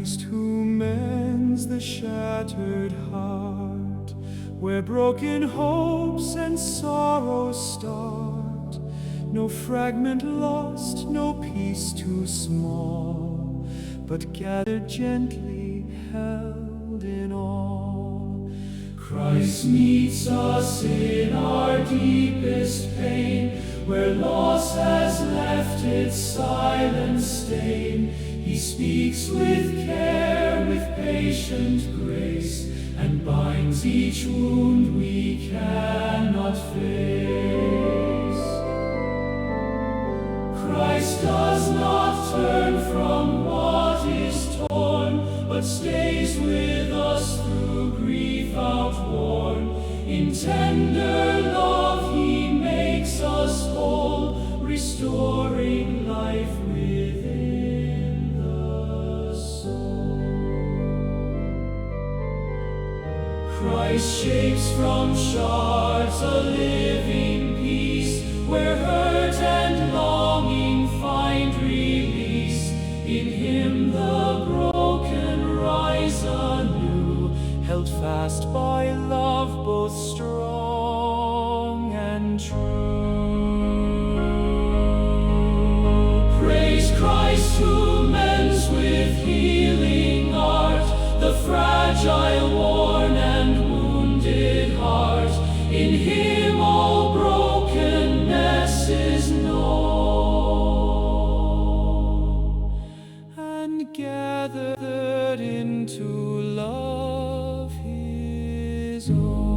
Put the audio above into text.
Christ who mends the shattered heart, where broken hopes and sorrows start. No fragment lost, no piece too small, but gathered gently, held in awe. Christ meets us in our deepest pain, where loss has left its silent stain. He speaks with care, with patient grace, and binds each wound we cannot face. Christ does not turn from what is torn, but stays with us through grief outworn. In tender love He makes us whole, restoring life within the soul. Christ shapes from shards a living peace, where hurt and longing find release. In Him the broken rise anew, held fast by love both strong and true. Praise Christ who mends with healing art the fragile, worn and wounded heart. In Him all brokenness is known, and gathered into love His own.